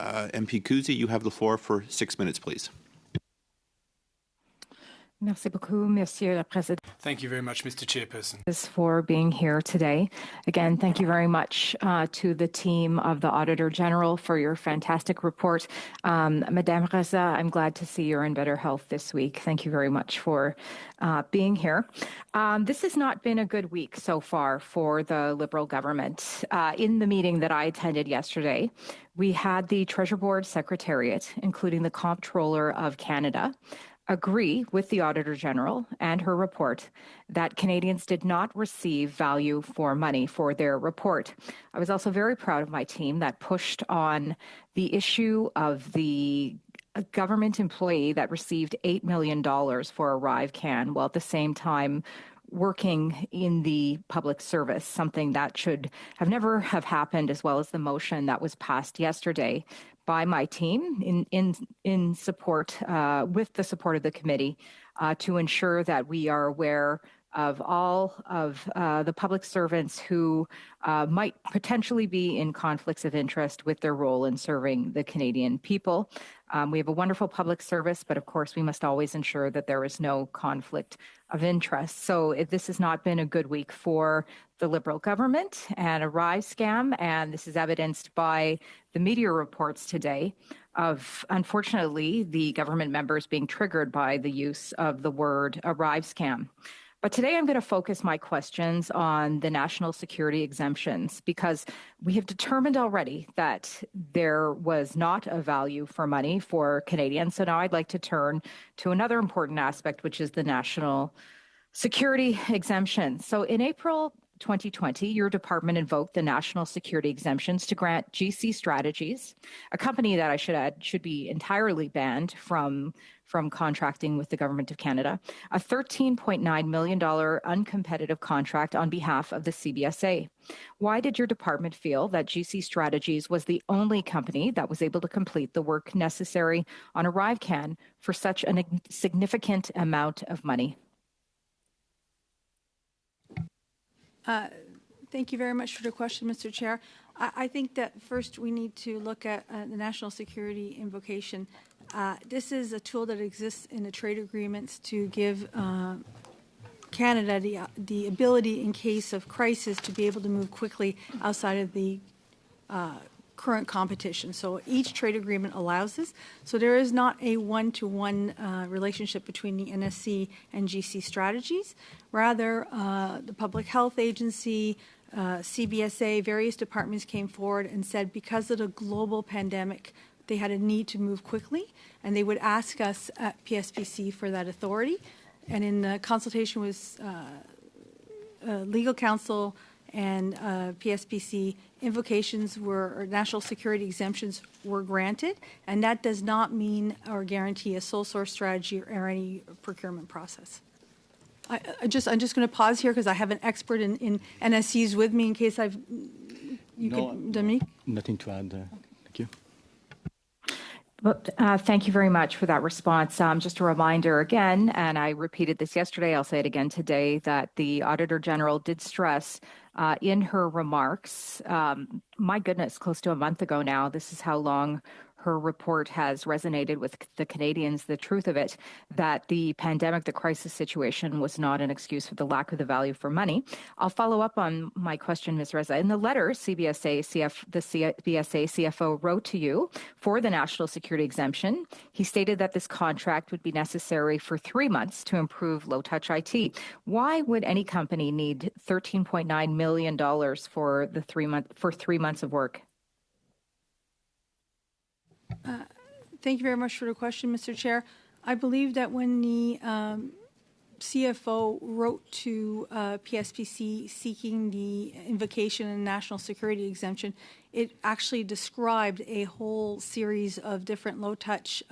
MP Kuzi, you have the floor for 6 minutes, please. Merci beaucoup, Monsieur le Président. Thank you very much, Mr. Chairperson. For being here today. Again, thank you very much to the team of the Auditor General for your fantastic report. Madame Reza, I'm glad to see you're in better health this week. Thank you very much for being here. This has not been a good week so far for the Liberal government. In the meeting that I attended yesterday, we had the Treasury Board Secretariat, including the Comptroller of Canada, agree with the Auditor General and her report that Canadians did not receive value for money for their report. I was also very proud of my team that pushed on the issue of the government employee that received $8 million for ArriveCan, while at the same time working in the public service, something that should have never have happened, as well as the motion that was passed yesterday by my team in support, with the support of the committee, to ensure that we are aware of all of the public servants who might potentially be in conflicts of interest with their role in serving the Canadian people. We have a wonderful public service, but of course we must always ensure that there is no conflict of interest. So this has not been a good week for the Liberal government and a Arrive scam, and this is evidenced by the media reports today of, unfortunately, the government members being triggered by the use of the word Arrive scam. But today I'm going to focus my questions on the national security exemptions, because we have determined already that there was not a value for money for Canadians. So now I'd like to turn to another important aspect, which is the national security exemption. So in April 2020, your department invoked the national security exemptions to grant GC Strategies, a company that I should add should be entirely banned from contracting with the Government of Canada, a $13.9 million uncompetitive contract on behalf of the CBSA. Why did your department feel that GC Strategies was the only company that was able to complete the work necessary on ArriveCan for such a significant amount of money? Thank you very much for the question, Mr. Chair. I think that first we need to look at the national security invocation. This is a tool that exists in the trade agreements to give Canada the ability, in case of crisis, to be able to move quickly outside of the current competition. So each trade agreement allows this. So there is not a one-to-one relationship between the NSC and GC Strategies. Rather, the Public Health Agency, CBSA, various departments came forward and said because of the global pandemic, they had a need to move quickly, and they would ask us at PSPC for that authority. And in the consultation with legal counsel and PSPC, invocations or national security exemptions were granted, and that does not mean or guarantee a sole source strategy or any procurement process. I'm just going to pause here because I have an expert in NSCs with me in case Dominique? Nothing to add. Okay. Thank you. Well, thank you very much for that response. Just a reminder again, and I repeated this yesterday, I'll say it again today, that the Auditor General did stress in her remarks, my goodness, close to a month ago now, this is how long her report has resonated with the Canadians, the truth of it, that the pandemic, the crisis situation was not an excuse for the lack of the value for money. I'll follow up on my question, Ms. Reza. In the letter the CBSA CFO wrote to you for the national security exemption, he stated that this contract would be necessary for 3 months to improve low-touch IT. Why would any company need $13.9 million for 3 months of work? Thank you very much for the question, Mr. Chair. I believe that when the CFO wrote to PSPC seeking the invocation and national security exemption, it actually described a whole series of different low-touch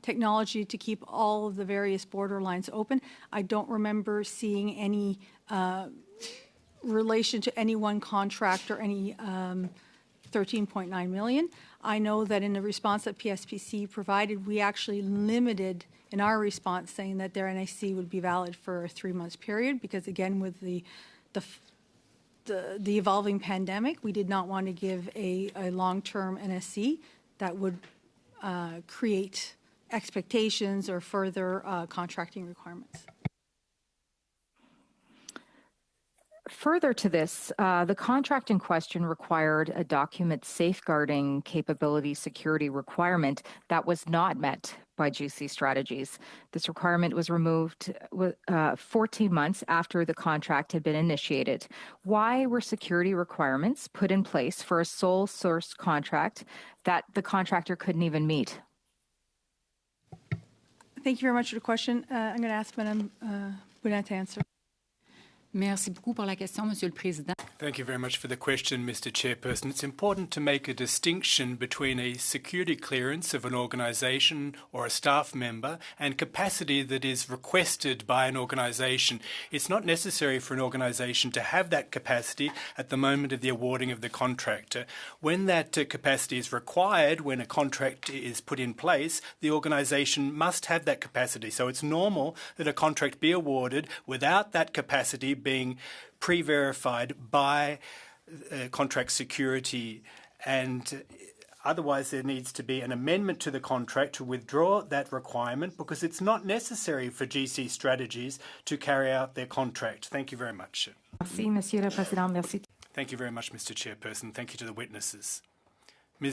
technology to keep all of the various border lines open. I don't remember seeing any relation to any one contract or any 13.9 million. I know that in the response that PSPC provided, we actually limited in our response saying that their NIC would be valid for a 3 month period because, again, with the evolving pandemic, we did not want to give a long-term NSC that would create expectations or further contracting requirements. Further to this, the contract in question required a document safeguarding capability security requirement that was not met by GC Strategies. This requirement was removed 14 months after the contract had been initiated. Why were security requirements put in place for a sole source contract that the contractor couldn't even meet? Thank you very much for the question. I'm going to ask Madame Boutin to answer. Merci beaucoup pour la question, Monsieur le Président. Thank you very much for the question, Mr. Chairperson. It's important to make a distinction between a security clearance of an organisation or a staff member and capacity that is requested by an organisation. It's not necessary for an organisation to have that capacity at the moment of the awarding of the contract. When that capacity is required, when a contract is put in place, the organisation must have that capacity. So it's normal that a contract be awarded without that capacity being pre-verified by contract security, and otherwise there needs to be an amendment to the contract to withdraw that requirement because it's not necessary for GC Strategies to carry out their contract. Thank you very much. Merci, Monsieur le Président. Merci. Thank you very much, Mr. Chairperson. Thank you to the witnesses.